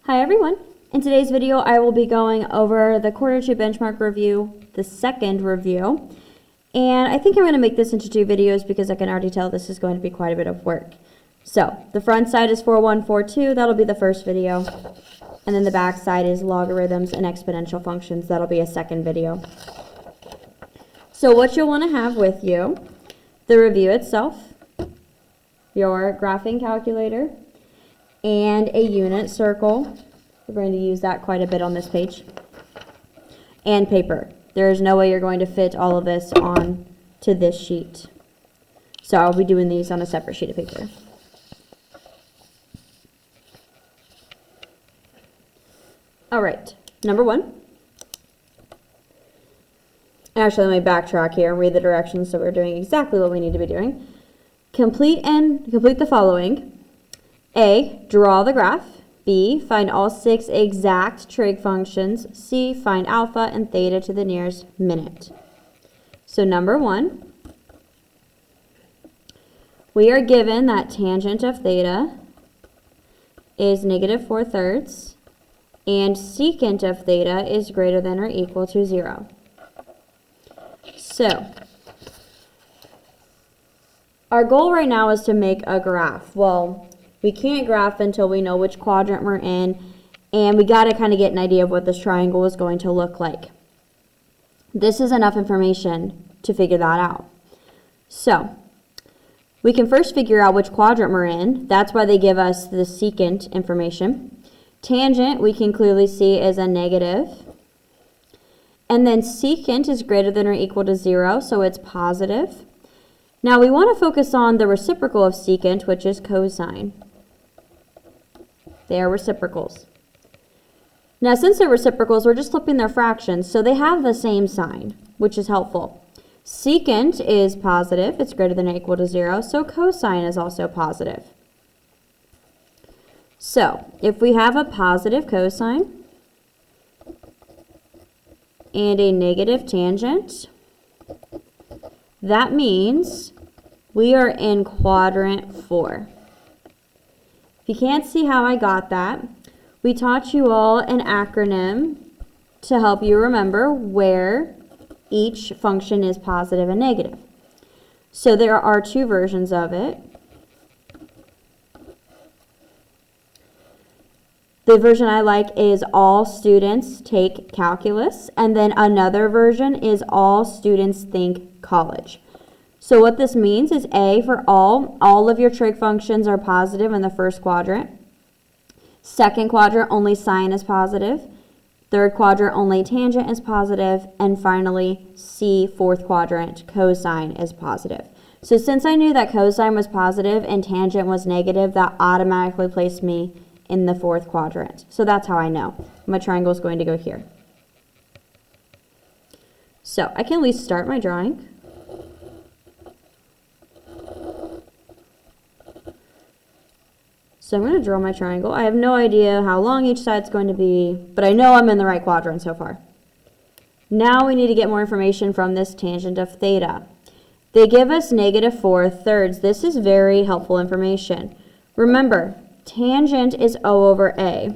Hi everyone! In today's video I will be going over the quarter 2 benchmark review, the second review, and I think I'm going to make this into 2 videos because I can already tell this is going to be quite a bit of work. So the front side is 4142, that'll be the first video, and then the back side is logarithms and exponential functions, that'll be a second video. So what you'll want to have with you, the review itself, your graphing calculator, and a unit circle. We're going to use that quite a bit on this page. And paper. There is no way you're going to fit all of this on to this sheet. So I'll be doing these on a separate sheet of paper. Alright, number 1. Actually, let me backtrack here and read the directions so we're doing exactly what we need to be doing. Complete the following. A, draw the graph. B, find all 6 exact trig functions. C, find alpha and theta to the nearest minute. So number 1, we are given that tangent of theta is -4/3 and secant of theta is greater than or equal to 0. So our goal right now is to make a graph. Well, we can't graph until we know which quadrant we're in, and we got to kind of get an idea of what this triangle is going to look like. This is enough information to figure that out. So we can first figure out which quadrant we're in. That's why they give us the secant information. Tangent, we can clearly see, is a negative. And then secant is greater than or equal to 0, so it's positive. Now we want to focus on the reciprocal of secant, which is cosine. They are reciprocals. Now since they're reciprocals, we're just flipping their fractions, so they have the same sign, which is helpful. Secant is positive, it's greater than or equal to 0, so cosine is also positive. So if we have a positive cosine and a negative tangent, that means we are in quadrant 4. If you can't see how I got that, we taught you all an acronym to help you remember where each function is positive and negative. So there are 2 versions of it. The version I like is all students take calculus, and then another version is all students think college. So what this means is A, for all of your trig functions are positive in the first quadrant. Second quadrant, only sine is positive. Third quadrant, only tangent is positive. And finally, C, fourth quadrant, cosine is positive. So since I knew that cosine was positive and tangent was negative, that automatically placed me in the 4th quadrant. So that's how I know my triangle is going to go here. So I can at least start my drawing. So I'm going to draw my triangle. I have no idea how long each side's going to be, but I know I'm in the right quadrant so far. Now we need to get more information from this tangent of theta. They give us -4/3. This is very helpful information. Remember, tangent is O over A.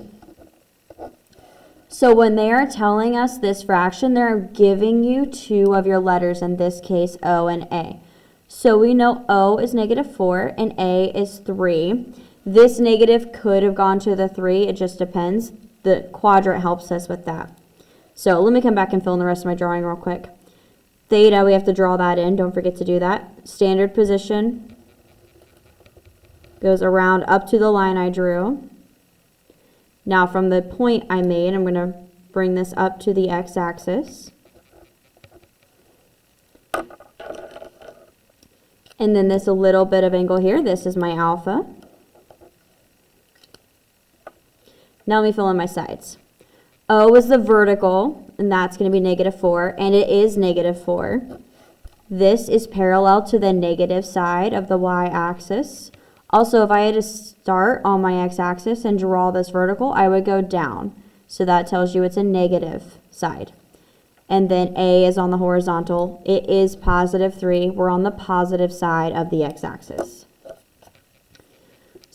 So when they are telling us this fraction, they're giving you 2 of your letters, in this case O and A. So we know O is -4 and A is 3. This negative could have gone to the 3, it just depends. The quadrant helps us with that. So let me come back and fill in the rest of my drawing real quick. Theta, we have to draw that in, don't forget to do that. Standard position goes around up to the line I drew. Now from the point I made, I'm going to bring this up to the x-axis. And then this a little bit of angle here, this is my alpha. Now let me fill in my sides. O is the vertical, and that's going to be -4, and it is -4. This is parallel to the negative side of the y-axis. Also, if I had to start on my x-axis and draw this vertical, I would go down. So that tells you it's a negative side. And then A is on the horizontal. It is +3. We're on the positive side of the x-axis.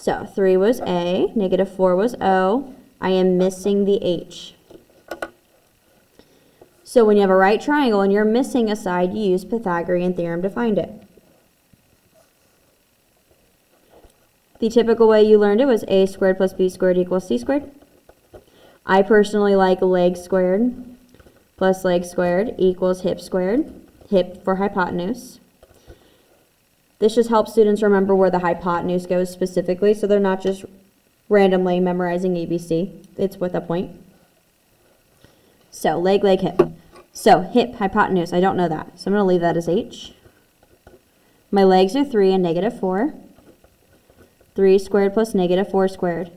So 3 was A, -4 was O, I am missing the h. So when you have a right triangle and you're missing a side, you use Pythagorean theorem to find it. The typical way you learned it was a squared plus b squared equals c squared. I personally like leg squared plus leg squared equals hip squared, hip for hypotenuse. This just helps students remember where the hypotenuse goes specifically, so they're not just randomly memorizing ABC. It's with a point. So leg, leg, hip. So hip, hypotenuse, I don't know that, so I'm going to leave that as h. My legs are 3 and negative 4. 3 squared plus negative 4 squared.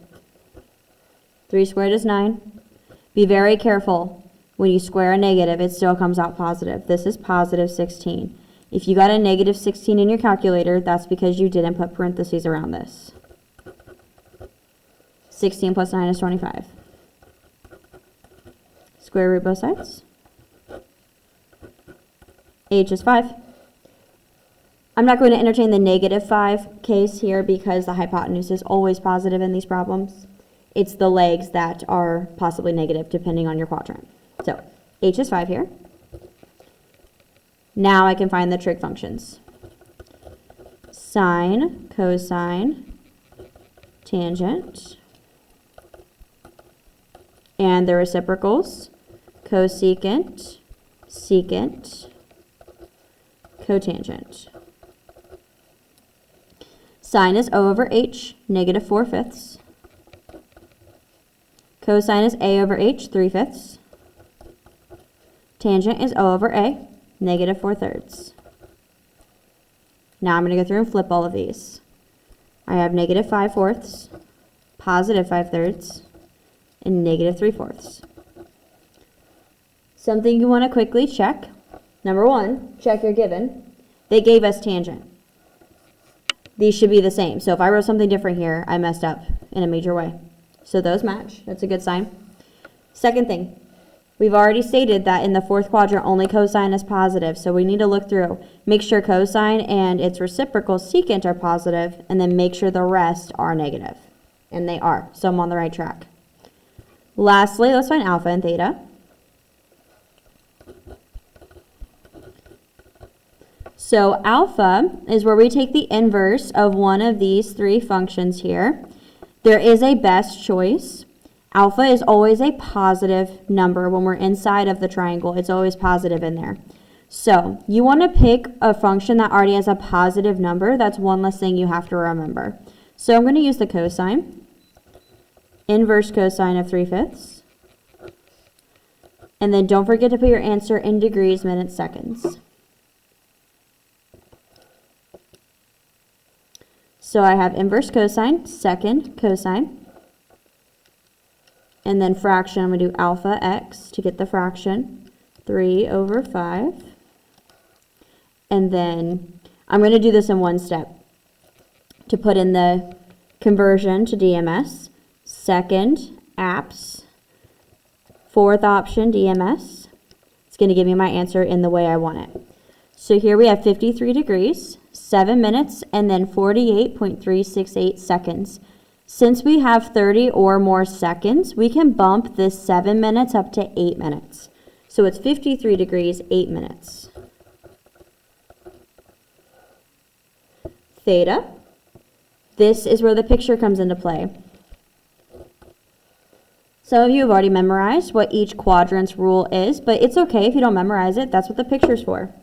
3 squared is 9. Be very careful. When you square a negative, it still comes out positive. This is positive 16. If you got a negative 16 in your calculator, that's because you didn't put parentheses around this. 16 plus 9 is 25. Square root both sides. H is 5. I'm not going to entertain the negative 5 case here because the hypotenuse is always positive in these problems. It's the legs that are possibly negative depending on your quadrant. So h is 5 here. Now I can find the trig functions. Sine, cosine, tangent, and the reciprocals, cosecant, secant, cotangent. Sine is O over H, negative 4/5. Cosine is A over H, 3/5. Tangent is O over A, negative 4/3. Now I'm going to go through and flip all of these. I have negative 5/4, positive 5/3, and negative 3/4. Something you want to quickly check. Number 1, check your given. They gave us tangent. These should be the same. So if I wrote something different here, I messed up in a major way. So those match. That's a good sign. Second thing, we've already stated that in the fourth quadrant, only cosine is positive. So we need to look through. Make sure cosine and its reciprocal secant are positive, and then make sure the rest are negative. And they are. So I'm on the right track. Lastly, let's find alpha and theta. So alpha is where we take the inverse of one of these three functions here. There is a best choice. Alpha is always a positive number when we're inside of the triangle. It's always positive in there. So you want to pick a function that already has a positive number. That's one less thing you have to remember. So I'm going to use the cosine. Inverse cosine of 3/5. And then don't forget to put your answer in degrees, minutes, seconds. So I have inverse cosine, second cosine, and then fraction, I'm going to do alpha x to get the fraction, 3 over 5. And then I'm going to do this in one step to put in the conversion to DMS, second apps, fourth option DMS. It's going to give me my answer in the way I want it. So here we have 53 degrees. 7 minutes, and then 48.368 seconds. Since we have 30 or more seconds, we can bump this 7 minutes up to 8 minutes. So it's 53 degrees, 8 minutes. Theta. This is where the picture comes into play. Some of you have already memorized what each quadrant's rule is, but it's okay if you don't memorize it. That's what the picture's for.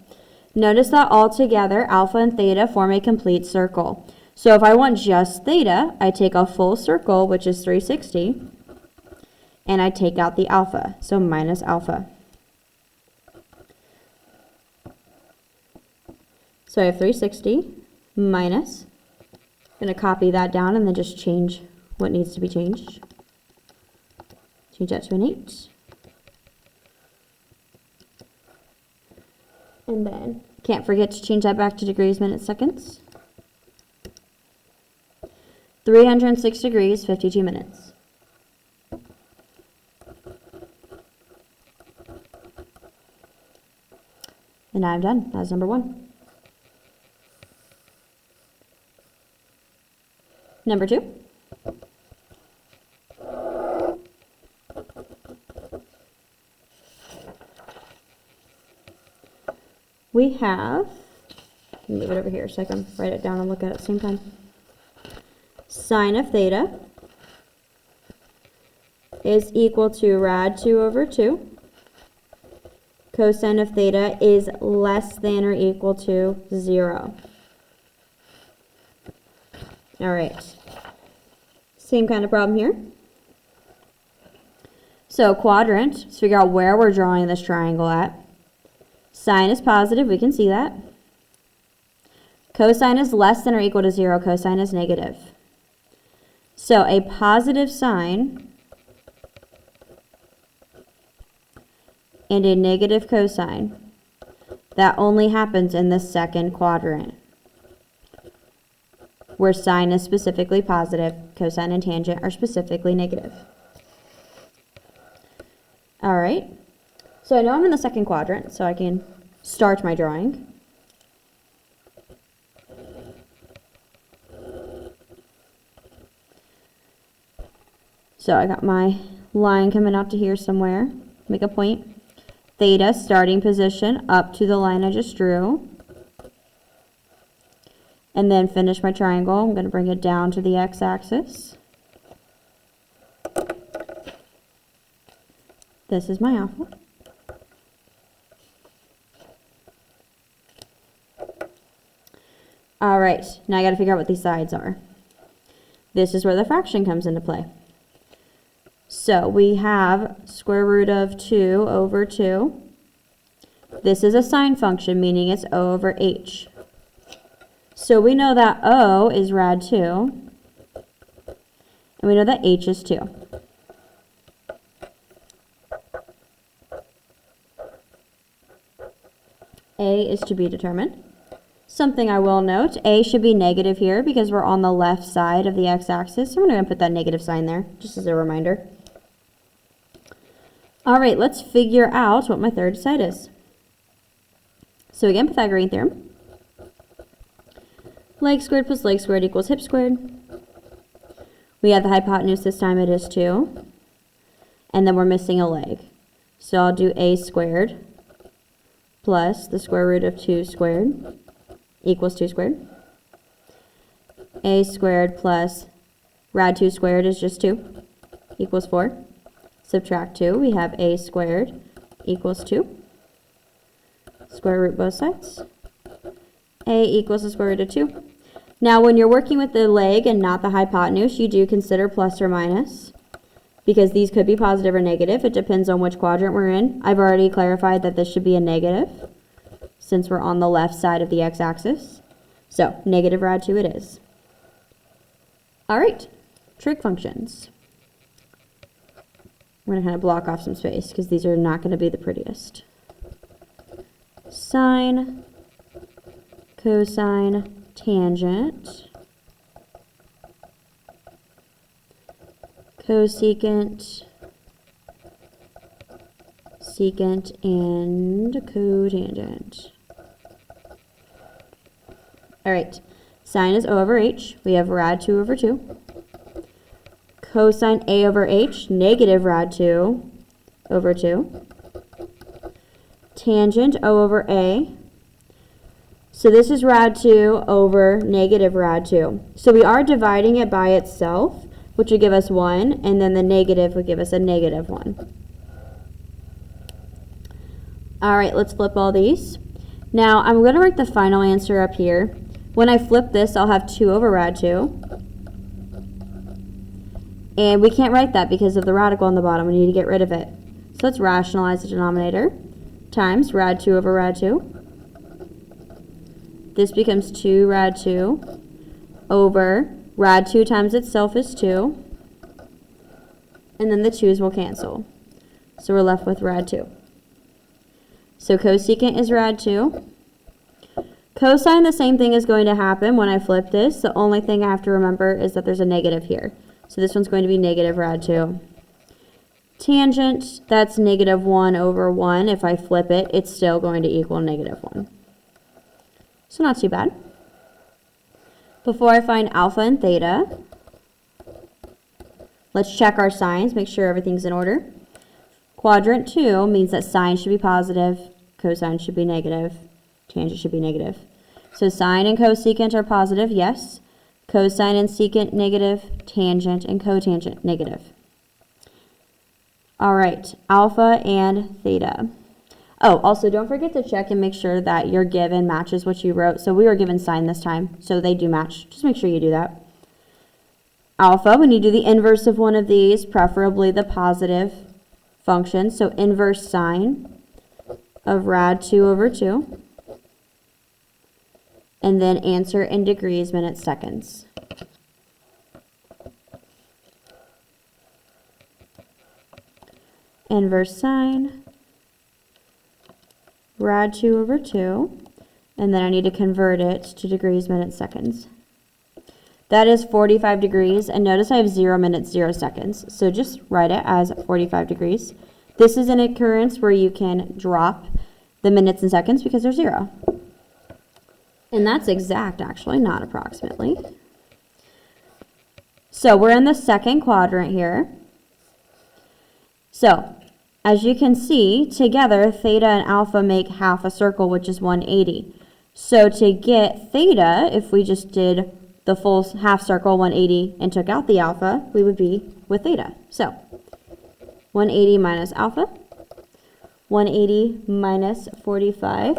Notice that all together, alpha and theta form a complete circle. So if I want just theta, I take a full circle, which is 360, and I take out the alpha, so minus alpha. So I have 360 minus, I'm going to copy that down and then just change what needs to be changed. Change that to an 8. And then, can't forget to change that back to degrees, minutes, seconds. 306 degrees, 52 minutes. And I'm done. That's number 1. Number 2. we have, move it over here so I can write it down and look at it at the same time. Sine of theta is equal to rad 2 over 2. Cosine of theta is less than or equal to 0. All right. Same kind of problem here. So quadrant, let's figure out where we're drawing this triangle at. Sine is positive, we can see that. Cosine is less than or equal to 0, cosine is negative. So a positive sine and a negative cosine, that only happens in the second quadrant, where sine is specifically positive, cosine and tangent are specifically negative. All right, so I know I'm in the second quadrant, so I can start my drawing. So I got my line coming out to here somewhere. Make a point. Theta, starting position, up to the line I just drew. And then finish my triangle. I'm going to bring it down to the x-axis. This is my alpha. All right, now I got to figure out what these sides are. This is where the fraction comes into play. So we have square root of 2 over 2. This is a sine function, meaning it's O over H. So we know that O is rad 2, and we know that H is 2. A is to be determined. Something I will note, A should be negative here because we're on the left side of the x-axis. So I'm going to put that negative sign there, just as a reminder. All right, let's figure out what my third side is. So again, Pythagorean theorem. Leg squared plus leg squared equals hip squared. We have the hypotenuse this time, it is 2. And then we're missing a leg. So I'll do a squared plus the square root of 2 squared equals 2 squared. A squared plus rad 2 squared is just 2 equals 4. Subtract 2, we have a squared equals 2. Square root both sides. A equals the square root of 2. Now when you're working with the leg and not the hypotenuse, you do consider plus or minus, because these could be positive or negative. It depends on which quadrant we're in. I've already clarified that this should be a negative, since we're on the left side of the x-axis. So negative rad 2 it is. All right, trig functions. We're going to kind of block off some space because these are not going to be the prettiest. Sine, cosine, tangent, cosecant, secant, and cotangent. All right, sine is O over H. We have rad 2 over 2. Cosine A over H, negative rad 2 over 2. Tangent O over A. So this is rad 2 over negative rad 2. So we are dividing it by itself, which would give us 1, and then the negative would give us a negative 1. All right, let's flip all these. Now I'm going to write the final answer up here. When I flip this, I'll have 2 over rad 2. And we can't write that because of the radical on the bottom. We need to get rid of it. So let's rationalize the denominator. Times rad 2 over rad 2. This becomes 2 rad 2 over rad 2 times itself is 2. And then the 2's will cancel. So we're left with rad 2. So cosecant is rad 2. Cosine, the same thing is going to happen when I flip this. The only thing I have to remember is that there's a negative here. So this one's going to be negative rad 2. Tangent, that's negative 1 over 1. If I flip it, it's still going to equal negative 1. So not too bad. Before I find alpha and theta, let's check our signs, make sure everything's in order. Quadrant 2 means that sine should be positive, cosine should be negative. Tangent should be negative. So sine and cosecant are positive, yes. Cosine and secant, negative. Tangent and cotangent, negative. All right, alpha and theta. Oh, also don't forget to check and make sure that your given matches what you wrote. So we were given sine this time, so they do match. Just make sure you do that. Alpha, when you do the inverse of one of these, preferably the positive function. So inverse sine of rad 2 over 2. And then answer in degrees, minutes, seconds. Inverse sine, rad 2 over 2, and then I need to convert it to degrees, minutes, seconds. That is 45 degrees, and notice I have 0 minutes, 0 seconds, so just write it as 45 degrees. This is an occurrence where you can drop the minutes and seconds because they're 0. And that's exact, actually, not approximately. So we're in the second quadrant here. So, as you can see, together, theta and alpha make half a circle, which is 180. So to get theta, if we just did the full half circle, 180, and took out the alpha, we would be with theta. So, 180 minus alpha, 180 minus 45,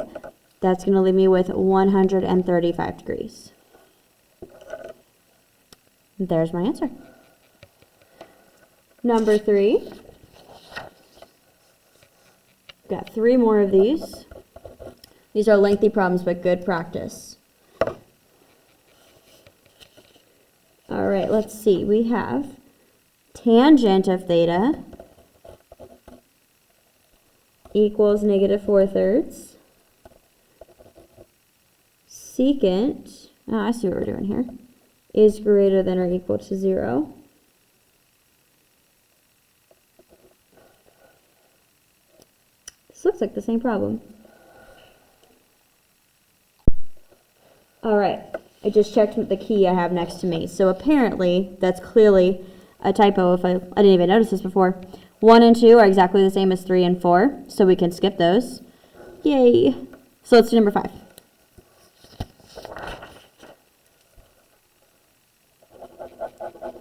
that's going to leave me with 135 degrees. There's my answer. Number 3. Got 3 more of these. These are lengthy problems, but good practice. All right, let's see. We have tangent of theta equals negative 4/3. Secant, I see what we're doing here, is greater than or equal to 0. This looks like the same problem. All right, I just checked the key I have next to me. So apparently, that's clearly a typo. I didn't even notice this before. 1 and 2 are exactly the same as 3 and 4, so we can skip those. Yay. So let's do number 5.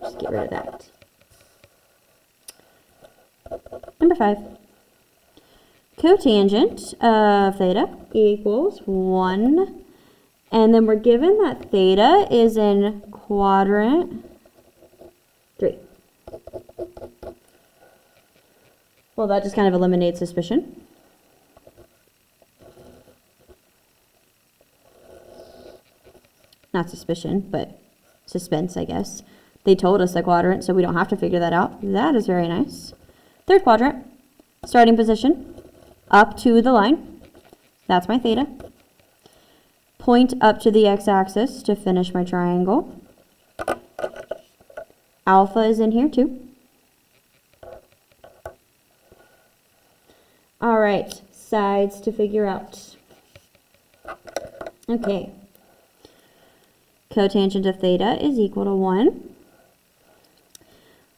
Just get rid of that. Number 5. Cotangent of theta equals 1. And then we're given that theta is in quadrant 3. Well, that just kind of eliminates suspicion. Not suspicion, but suspense, I guess. They told us the quadrant, so we don't have to figure that out. That is very nice. Third quadrant, starting position, up to the line. That's my theta. Point up to the x-axis to finish my triangle. Alpha is in here too. All right, sides to figure out. Okay. Cotangent of theta is equal to 1.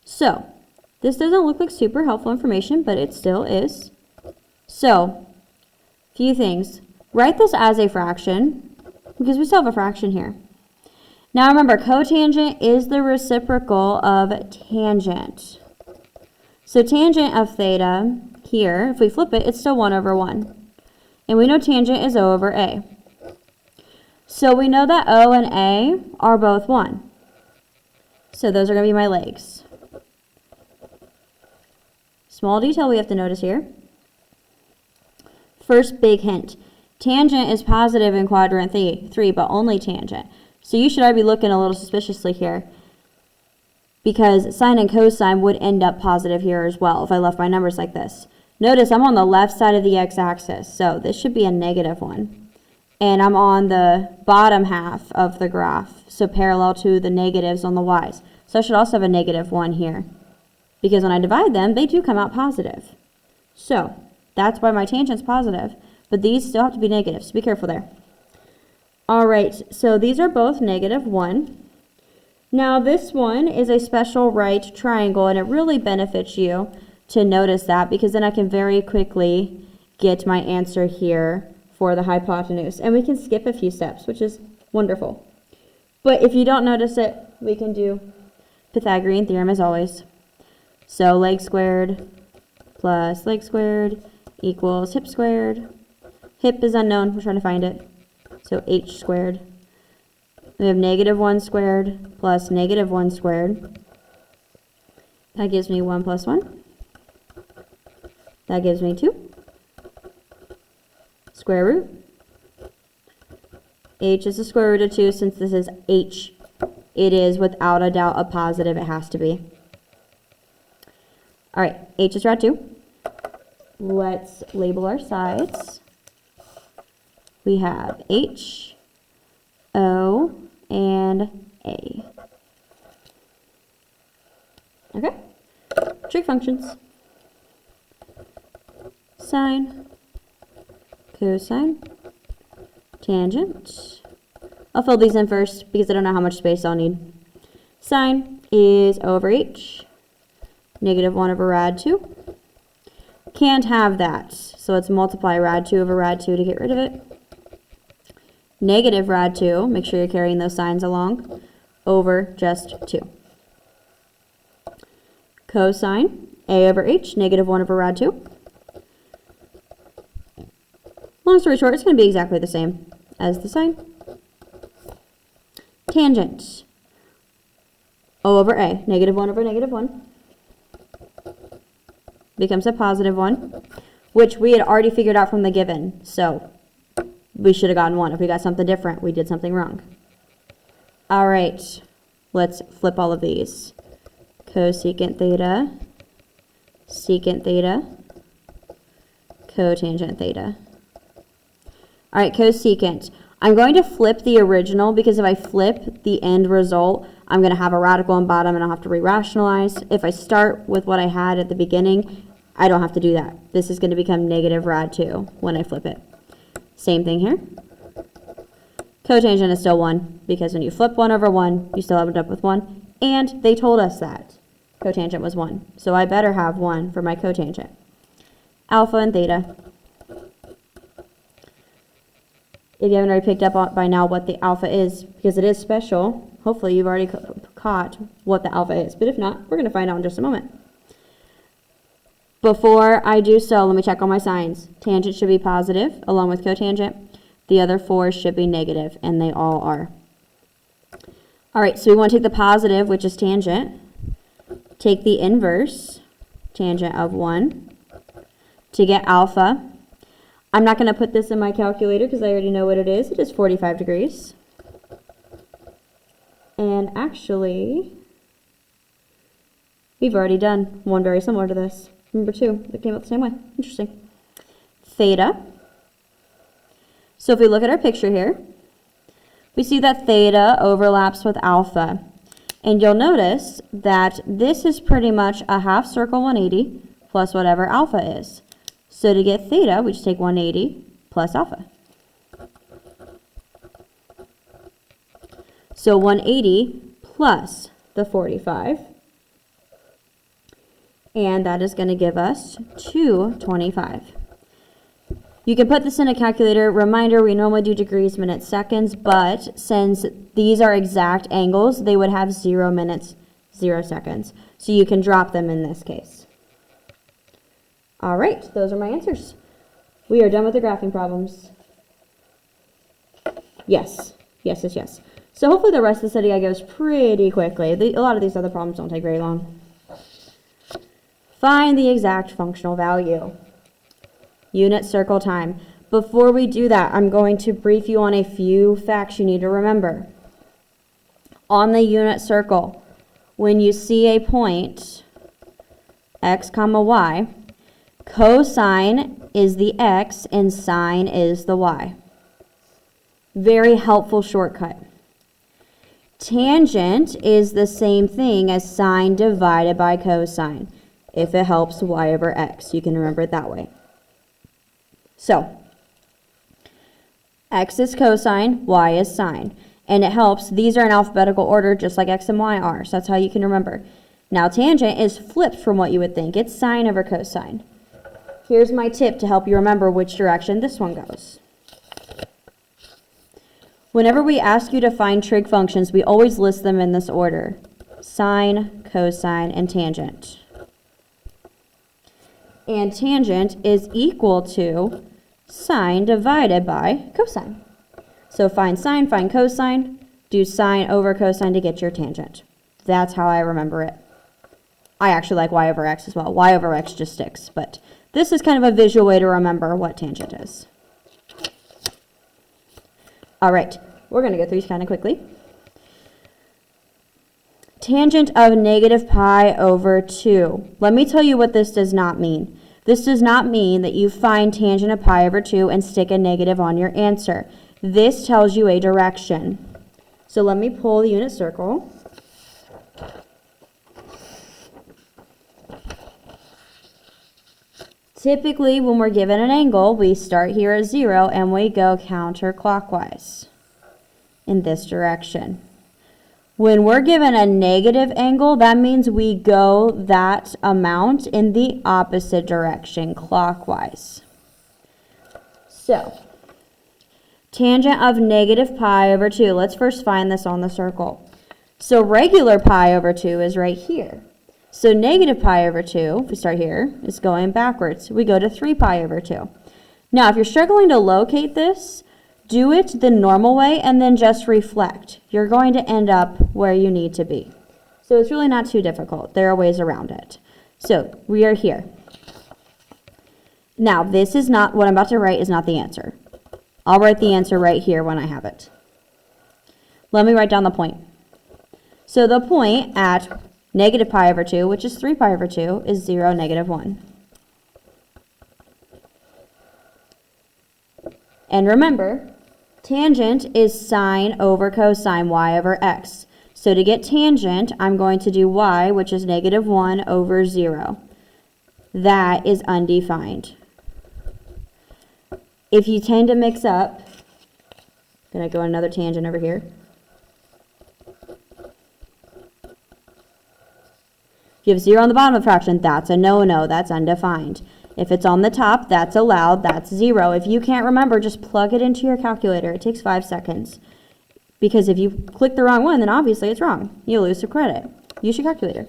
So, this doesn't look like super helpful information, but it still is. So, few things. Write this as a fraction, because we still have a fraction here. Now remember, cotangent is the reciprocal of tangent. So tangent of theta here, if we flip it, it's still 1 over 1. And we know tangent is O over A. So we know that O and A are both 1. So those are going to be my legs. Small detail we have to notice here. First big hint. Tangent is positive in quadrant 3, but only tangent. So you should already be looking a little suspiciously here, because sine and cosine would end up positive here as well if I left my numbers like this. Notice I'm on the left side of the x-axis, so this should be a negative 1. And I'm on the bottom half of the graph, so parallel to the negatives on the y's. So I should also have a negative 1 here, because when I divide them, they do come out positive. So that's why my tangent's positive. But these still have to be negative, so be careful there. All right, so these are both negative 1. Now this one is a special right triangle, and it really benefits you to notice that, because then I can very quickly get my answer here for the hypotenuse. And we can skip a few steps, which is wonderful. But if you don't notice it, we can do Pythagorean theorem as always. So leg squared plus leg squared equals hip squared. Hip is unknown, we're trying to find it. So h squared. We have -1 squared plus -1 squared. That gives me 1 plus 1. That gives me 2. Square root. H is the square root of 2. Since this is h, it is without a doubt a positive. It has to be. All right, h is rad 2. Let's label our sides. We have h, o, and a. Okay, trig functions. Sine, cosine, tangent. I'll fill these in first because I don't know how much space I'll need. Sine is over h, -1 over rad 2. Can't have that, so let's multiply rad 2 over rad 2 to get rid of it. Negative rad 2, make sure you're carrying those signs along, over just 2. Cosine, a over h, -1 over rad 2. Long story short, it's going to be exactly the same as the sine. Tangent, o over a, -1 over -1. Becomes a positive 1, which we had already figured out from the given, so we should have gotten 1. If we got something different, we did something wrong. All right, let's flip all of these. Cosecant theta, secant theta, cotangent theta. All right, cosecant. I'm going to flip the original because if I flip the end result, I'm going to have a radical in bottom and I'll have to re-rationalize. If I start with what I had at the beginning, I don't have to do that. This is going to become negative rad 2 when I flip it. Same thing here. Cotangent is still 1 because when you flip 1 over 1, you still end up with 1. And they told us that cotangent was 1. So I better have 1 for my cotangent. Alpha and theta. If you haven't already picked up by now what the alpha is, because it is special, hopefully you've already caught what the alpha is. But if not, we're going to find out in just a moment. Before I do so, let me check all my signs. Tangent should be positive, along with cotangent. The other 4 should be negative, and they all are. All right, so we want to take the positive, which is tangent. Take the inverse, tangent of 1, to get alpha. I'm not going to put this in my calculator because I already know what it is. It is 45 degrees. And actually, we've already done one very similar to this. Number 2, that came out the same way. Interesting. Theta. So if we look at our picture here, we see that theta overlaps with alpha. And you'll notice that this is pretty much a half circle 180 plus whatever alpha is. So to get theta, we just take 180 plus alpha. So 180 plus the 45. And that is going to give us 225. You can put this in a calculator. Reminder, we normally do degrees, minutes, seconds, but since these are exact angles, they would have 0 minutes, 0 seconds. So you can drop them in this case. All right, those are my answers. We are done with the graphing problems. Yes, yes, yes, yes. So hopefully the rest of the study goes pretty quickly. A lot of these other problems don't take very long. Find the exact functional value. Unit circle time. Before we do that, I'm going to brief you on a few facts you need to remember. On the unit circle, when you see a point, x comma y, cosine is the x and sine is the y. Very helpful shortcut. Tangent is the same thing as sine divided by cosine. If it helps, y over x. You can remember it that way. So, x is cosine, y is sine. And it helps, these are in alphabetical order just like x and y are. So that's how you can remember. Now tangent is flipped from what you would think. It's sine over cosine. Here's my tip to help you remember which direction this one goes. Whenever we ask you to find trig functions, we always list them in this order: sine, cosine, and tangent. And tangent is equal to sine divided by cosine. So find sine, find cosine, do sine over cosine to get your tangent. That's how I remember it. I actually like y over x as well. Y over x just sticks, but this is kind of a visual way to remember what tangent is. All right, we're going to go through these kind of quickly. Tangent of negative pi over 2. Let me tell you what this does not mean. This does not mean that you find tangent of pi over 2 and stick a negative on your answer. This tells you a direction. So let me pull the unit circle. Typically, when we're given an angle, we start here at 0 and we go counterclockwise in this direction. When we're given a negative angle, that means we go that amount in the opposite direction, clockwise. So, tangent of negative pi over 2. Let's first find this on the circle. So regular pi over 2 is right here. So negative pi over 2, if we start here, is going backwards. We go to 3 pi over 2. Now, if you're struggling to locate this, do it the normal way and then just reflect. You're going to end up where you need to be. So it's really not too difficult. There are ways around it. So we are here. Now, this is not, what I'm about to write is not the answer. I'll write the answer right here when I have it. Let me write down the point. So the point at negative pi over 2, which is 3 pi over 2, is 0, negative 1. And remember, tangent is sine over cosine, y over x. So to get tangent, I'm going to do y, which is negative 1 over 0. That is undefined. If you tend to mix up, I'm going to go another tangent over here. If you have 0 on the bottom of a fraction, that's a no-no, that's undefined. If it's on the top, that's allowed, that's 0. If you can't remember, just plug it into your calculator. It takes 5 seconds. Because if you click the wrong one, then obviously it's wrong. You'll lose some credit. Use your calculator.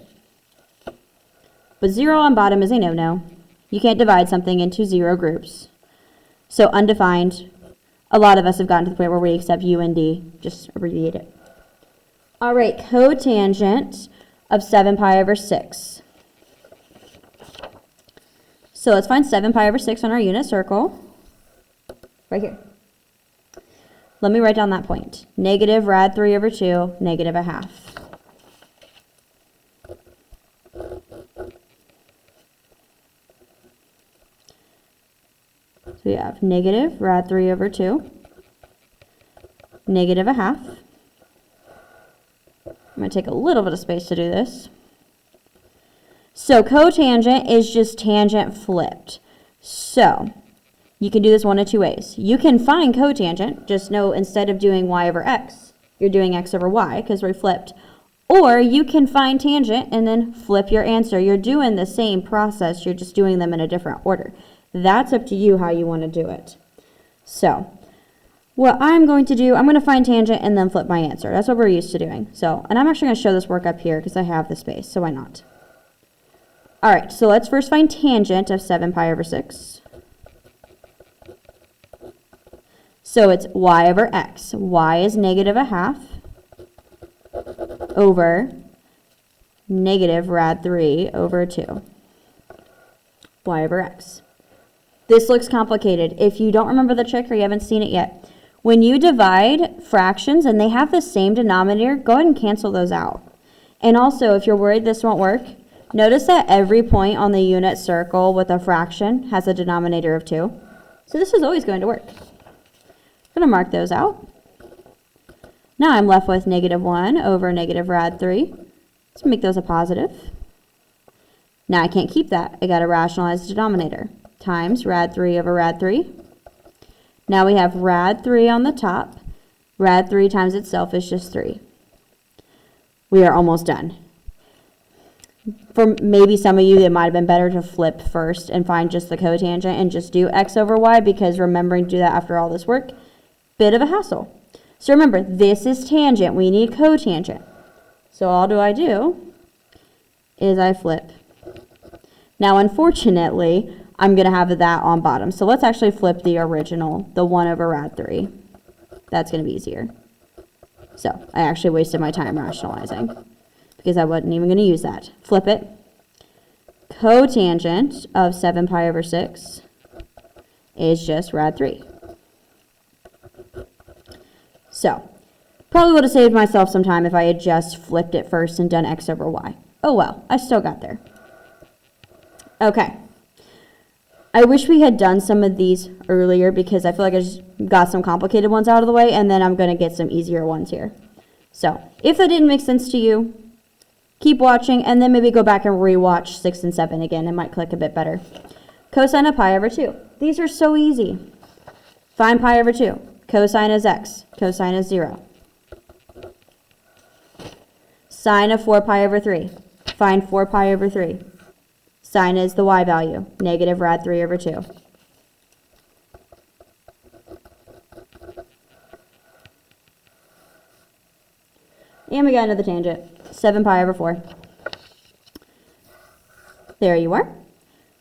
But 0 on bottom is a no-no. You can't divide something into 0 groups. So undefined, a lot of us have gotten to the point where we accept U and D. Just abbreviate it. All right, cotangent of 7 pi over 6. So let's find 7 pi over 6 on our unit circle. Right here. Let me write down that point. Negative rad 3 over 2, negative a half. So we have negative rad 3 over 2, negative a half. I'm going to take a little bit of space to do this. So cotangent is just tangent flipped. So you can do this one of two ways. You can find cotangent, just know instead of doing y over x, you're doing x over y because we're flipped. Or you can find tangent and then flip your answer. You're doing the same process, you're just doing them in a different order. That's up to you how you want to do it. So what I'm going to do, I'm going to find tangent and then flip my answer. That's what we're used to doing. So, and I'm actually going to show this work up here because I have the space, so why not? All right, so let's first find tangent of 7 pi over 6. So it's y over x. Y is negative a half over negative rad 3 over 2. Y over x. This looks complicated. If you don't remember the trick or you haven't seen it yet, when you divide fractions and they have the same denominator, go ahead and cancel those out. And also, if you're worried this won't work, notice that every point on the unit circle with a fraction has a denominator of 2. So this is always going to work. I'm going to mark those out. Now I'm left with negative 1 over negative rad 3. Let's make those a positive. Now I can't keep that. I got to rationalize the denominator. Times rad 3 over rad 3. Now we have rad 3 on the top. Rad 3 times itself is just 3. We are almost done. For maybe some of you, it might have been better to flip first and find just the cotangent and just do x over y, because remembering to do that after all this work, bit of a hassle. So remember, this is tangent. We need cotangent. So all I do is I flip. Now, unfortunately, I'm going to have that on bottom. So let's actually flip the original, the 1 over rad 3. That's going to be easier. So I actually wasted my time rationalizing because I wasn't even going to use that. Flip it. Cotangent of 7 pi over 6 is just rad 3. So, probably would have saved myself some time if I had just flipped it first and done x over y. Oh well, I still got there. Okay. I wish we had done some of these earlier because I feel like I just got some complicated ones out of the way, and then I'm going to get some easier ones here. So, if that didn't make sense to you, keep watching, and then maybe go back and rewatch 6 and 7 again. It might click a bit better. Cosine of pi over 2. These are so easy. Find pi over 2. Cosine is x. Cosine is 0. Sine of 4 pi over 3. Find 4 pi over 3. Sine is the y value. Negative rad 3 over 2. And we got another tangent. 7 pi over 4. There you are.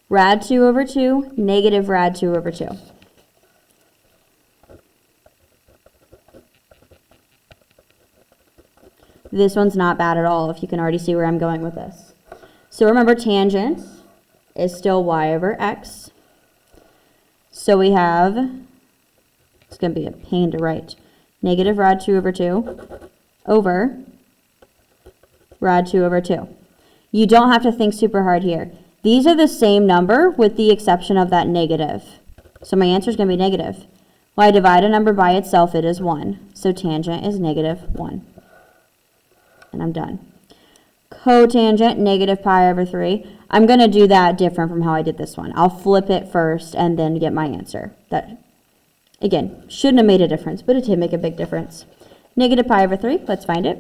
Rad 2 over 2, negative rad 2 over 2. This one's not bad at all, if you can already see where I'm going with this. So remember, tangent is still y over x. So we have, it's going to be a pain to write, negative rad 2 over 2 over rad 2 over 2. You don't have to think super hard here. These are the same number with the exception of that negative. So my answer is going to be negative. When I divide a number by itself, it is 1. So tangent is negative 1. And I'm done. Cotangent, negative pi over 3. I'm going to do that different from how I did this one. I'll flip it first and then get my answer. That, again, shouldn't have made a difference, but it did make a big difference. Negative pi over 3, let's find it.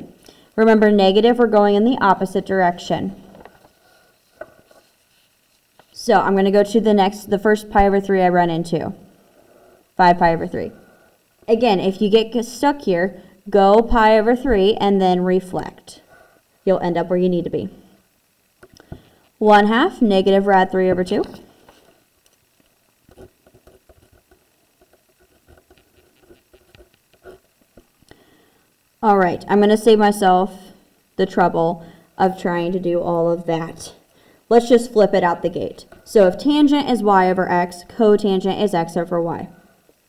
Remember, negative, we're going in the opposite direction. So I'm going to go to the first pi over 3 I run into. 5 pi over 3. Again, if you get stuck here, go pi over 3 and then reflect. You'll end up where you need to be. 1/2 negative rad 3 over 2. All right, I'm going to save myself the trouble of trying to do all of that. Let's just flip it out the gate. So if tangent is y over x, cotangent is x over y.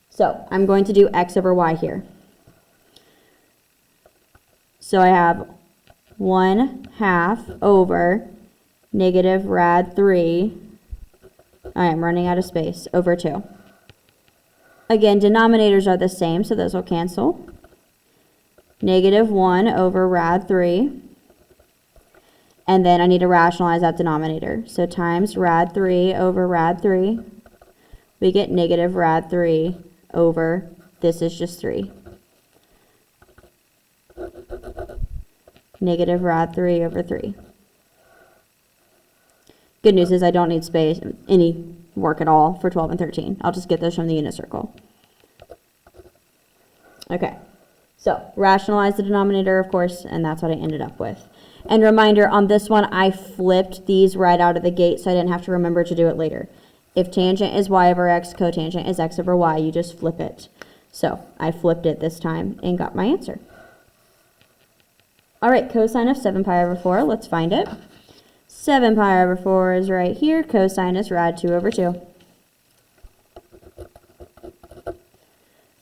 So I'm going to do x over y here. So I have 1/2 over negative rad 3, I am running out of space, over 2. Again, denominators are the same, so those will cancel. Negative 1 over rad 3. And then I need to rationalize that denominator. So times rad 3 over rad 3, we get negative rad 3 over, this is just 3. Negative rad 3 over 3. Good news is I don't need space, any work at all for 12 and 13. I'll just get those from the unit circle. Okay, so rationalize the denominator, of course, and that's what I ended up with. And reminder, on this one, I flipped these right out of the gate, so I didn't have to remember to do it later. If tangent is y over x, cotangent is x over y, you just flip it. So I flipped it this time and got my answer. All right, cosine of 7 pi over 4, let's find it. 7 pi over 4 is right here. Cosine is rad 2 over 2.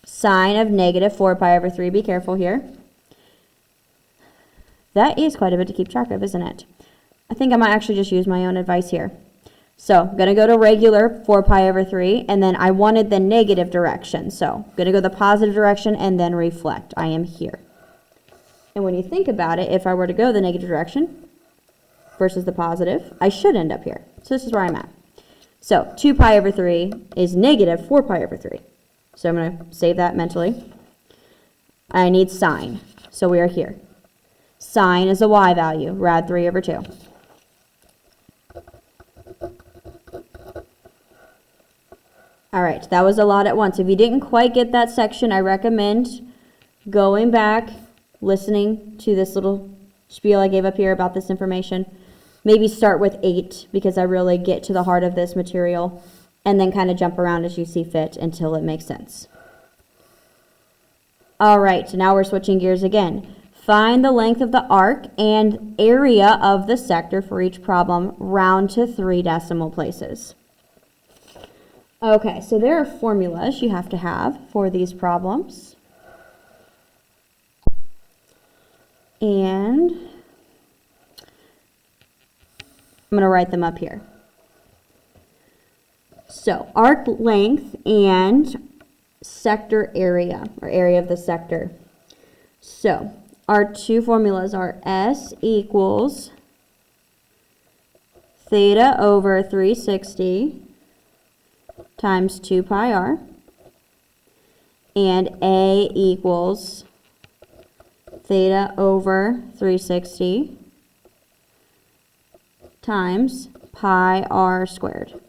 Sine of negative 4 pi over 3, be careful here. That is quite a bit to keep track of, isn't it? I think I might actually just use my own advice here. So I'm going to go to regular 4 pi over 3, and then I wanted the negative direction. So I'm going to go the positive direction and then reflect. I am here. And when you think about it, if I were to go the negative direction versus the positive, I should end up here. So this is where I'm at. So 2 pi over 3 is negative 4 pi over 3. So I'm going to save that mentally. I need sine. So we are here. Sine is a y value, rad 3 over 2. All right, that was a lot at once. If you didn't quite get that section, I recommend going back, listening to this little spiel I gave up here about this information, maybe start with 8 because I really get to the heart of this material, and then kind of jump around as you see fit until it makes sense. All right, so now we're switching gears again. Find the length of the arc and area of the sector for each problem, round to 3 decimal places. Okay, so there are formulas you have to have for these problems. And I'm going to write them up here. So, arc length and sector area, or area of the sector. So, our two formulas are S equals theta over 360 times 2 pi r, and A equals theta over 360 times pi r squared.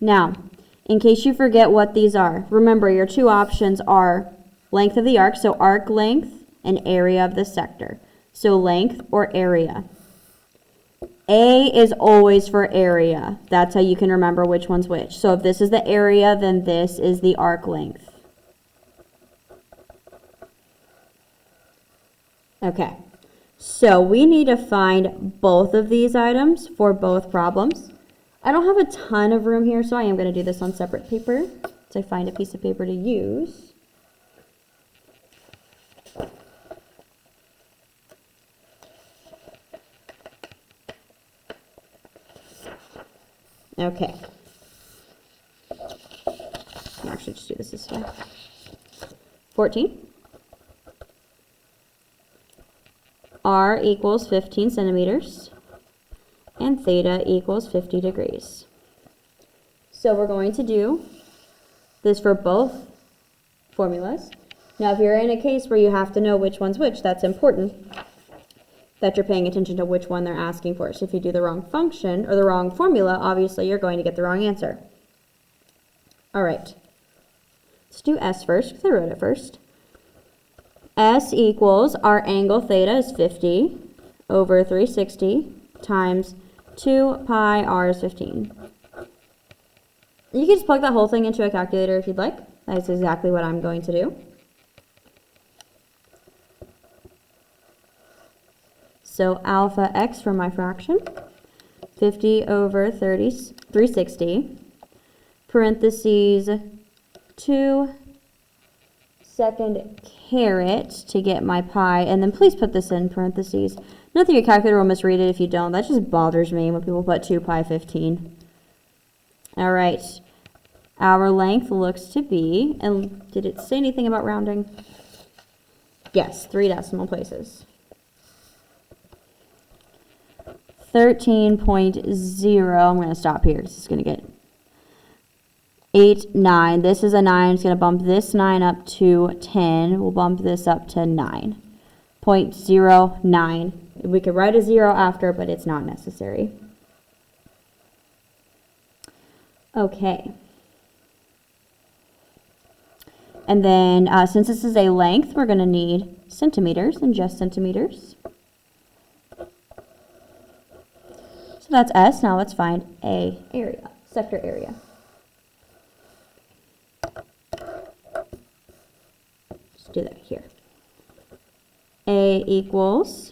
Now, in case you forget what these are, remember your two options are length of the arc, so arc length, and area of the sector. So length or area. A is always for area. That's how you can remember which one's which. So if this is the area, then this is the arc length. Okay, so we need to find both of these items for both problems. I don't have a ton of room here, so I am going to do this on separate paper. So I find a piece of paper to use. Okay. I'll actually just do this way. 14. R equals 15 centimeters. And theta equals 50 degrees. So we're going to do this for both formulas. Now, if you're in a case where you have to know which one's which, that's important that you're paying attention to which one they're asking for. So if you do the wrong function or the wrong formula, obviously you're going to get the wrong answer. All right. Let's do S first because I wrote it first. S equals our angle theta is 50 over 360 times 2 pi r is 15. You can just plug that whole thing into a calculator if you'd like. That's exactly what I'm going to do. So alpha x for my fraction, 50 over 360, parentheses 2 second caret to get my pi, and then please put this in parentheses. Not that your calculator will misread it if you don't. That just bothers me when people put 2 pi 15. All right. Our length looks to be, and did it say anything about rounding? Yes, 3 decimal places. 13.0. I'm going to stop here. This is going to get 8, 9. This is a 9. It's going to bump this 9 up to 10. We'll bump this up to 9.09. We could write a 0 after, but it's not necessary. Okay. And then since this is a length, we're going to need centimeters and just centimeters. So that's S. Now let's find A area, sector area. Let's do that here. A equals,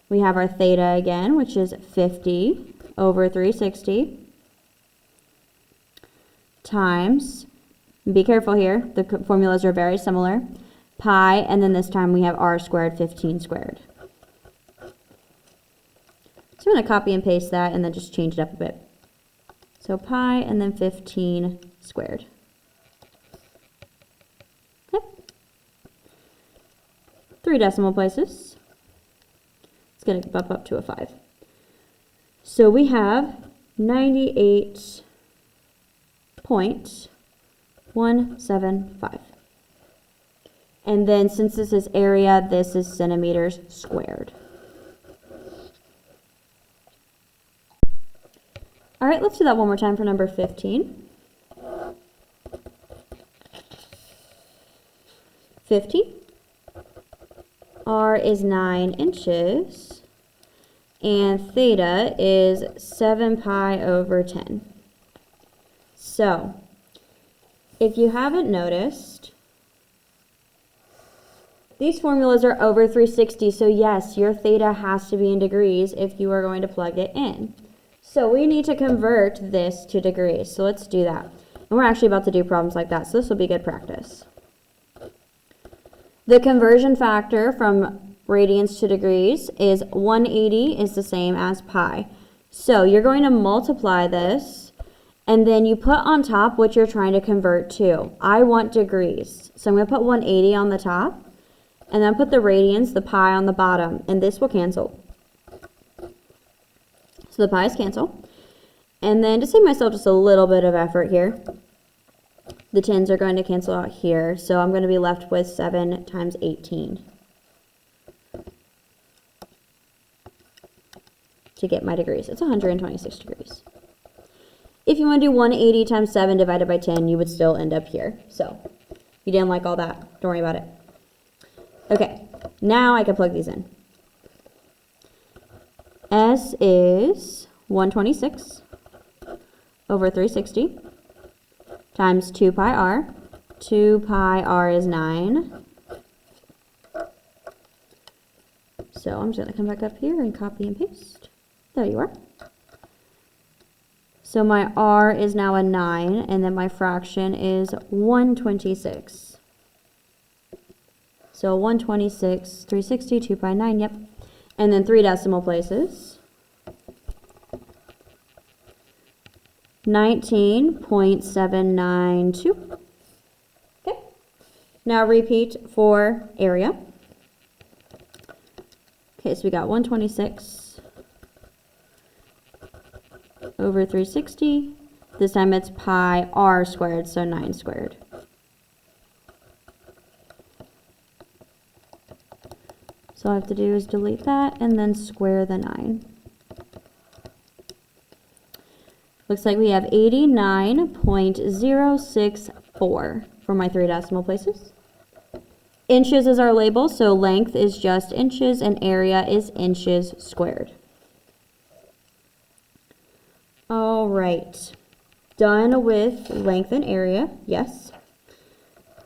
we have our theta again, which is 50 over 360 times, be careful here, the formulas are very similar, pi, and then this time we have r squared, 15 squared. So I'm going to copy and paste that and then just change it up a bit. So pi and then 15 squared. Okay. 3 decimal places. It's going to bump up to a 5. So we have 98.175. And then since this is area, this is centimeters squared. All right, let's do that one more time for number 15. 50. R is 9 inches. And theta is 7 pi over 10. So, if you haven't noticed, these formulas are over 360, so yes, your theta has to be in degrees if you are going to plug it in. So we need to convert this to degrees, so let's do that. And we're actually about to do problems like that, so this will be good practice. The conversion factor from radians to degrees is 180 is the same as pi. So you're going to multiply this, and then you put on top what you're trying to convert to. I want degrees, so I'm going to put 180 on the top. And then put the radians, the pi on the bottom, and this will cancel. So the pi's cancel. And then to save myself just a little bit of effort here, the 10s are going to cancel out here. So I'm going to be left with 7 times 18 to get my degrees. It's 126 degrees. If you want to do 180 times 7 divided by 10, you would still end up here. So if you didn't like all that, don't worry about it. Okay, now I can plug these in. S is 126 over 360 times 2 pi r. 2 pi r is 9. So I'm just going to come back up here and copy and paste. There you are. So my r is now a 9, and then my fraction is 126. So 126, 360, 2 pi 9, yep. And then 3 decimal places. 19.792. Okay. Now repeat for area. Okay, so we got 126 over 360. This time it's pi r squared, so 9 squared. So all I have to do is delete that and then square the 9. Looks like we have 89.064 for my 3 decimal places. Inches is our label, so length is just inches and area is inches squared. All right, done with length and area, yes.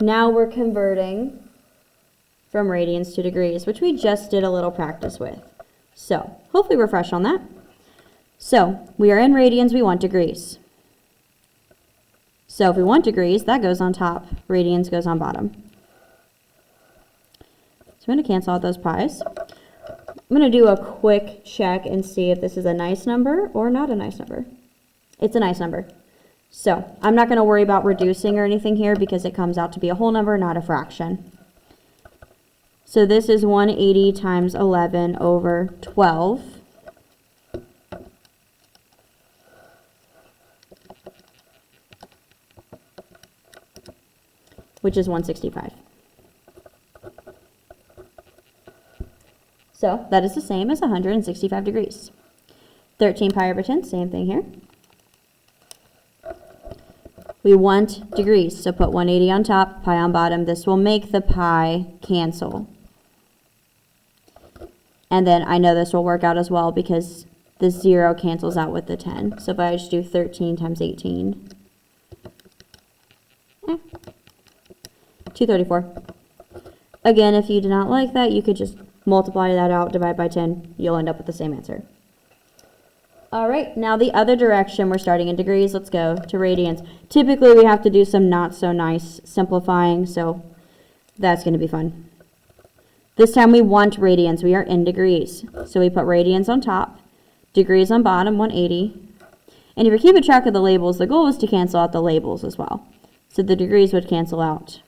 Now we're converting from radians to degrees, which we just did a little practice with. So hopefully we're fresh on that. So we are in radians, we want degrees. So if we want degrees, that goes on top, radians goes on bottom. So I'm going to cancel out those pi's. I'm going to do a quick check and see if this is a nice number or not a nice number. It's a nice number. So I'm not going to worry about reducing or anything here because it comes out to be a whole number, not a fraction. So this is 180 times 11 over 12. Which is 165. So that is the same as 165 degrees. 13 pi over 10, same thing here. We want degrees, so put 180 on top, pi on bottom. This will make the pi cancel. And then I know this will work out as well because the 0 cancels out with the 10. So if I just do 13 times 18, 234. Again, if you do not like that, you could just multiply that out, divide by 10. You'll end up with the same answer. All right, now the other direction, we're starting in degrees. Let's go to radians. Typically, we have to do some not so nice simplifying, so that's going to be fun. This time we want radians. We are in degrees. So we put radians on top, degrees on bottom, 180. And if you're keeping track of the labels, the goal is to cancel out the labels as well. So the degrees would cancel out.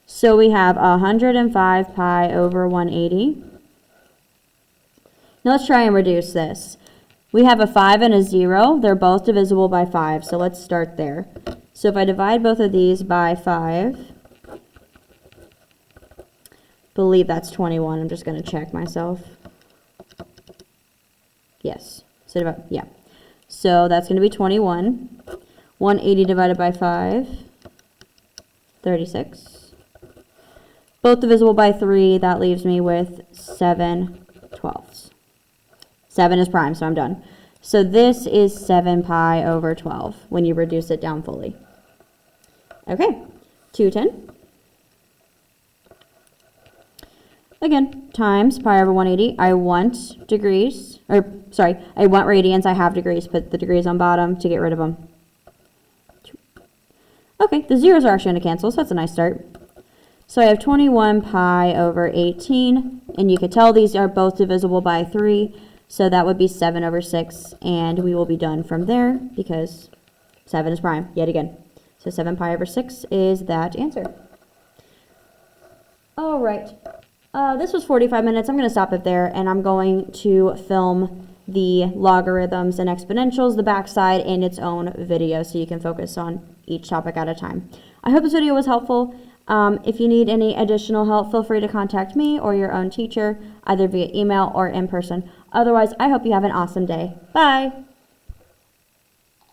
So we have 105 pi over 180. Now let's try and reduce this. We have a 5 and a 0. They're both divisible by 5, so let's start there. So if I divide both of these by 5, believe that's 21. I'm just going to check myself. Yes. So that's going to be 21. 180 divided by 5, 36. Both divisible by 3, that leaves me with 7/12. 7 is prime, so I'm done. So this is 7 pi over 12 when you reduce it down fully. Okay, 210. Again, times pi over 180. I want degrees, or sorry, I want radians. I have degrees. Put the degrees on bottom to get rid of them. Okay, the zeros are actually going to cancel, so that's a nice start. So I have 21 pi over 18, and you could tell these are both divisible by 3, so that would be 7 over 6, and we will be done from there because 7 is prime, yet again. So 7 pi over 6 is that answer. All right. This was 45 minutes. I'm going to stop it there, and I'm going to film the logarithms and exponentials, the backside, in its own video so you can focus on each topic at a time. I hope this video was helpful. If you need any additional help, feel free to contact me or your own teacher, either via email or in person. Otherwise, I hope you have an awesome day. Bye!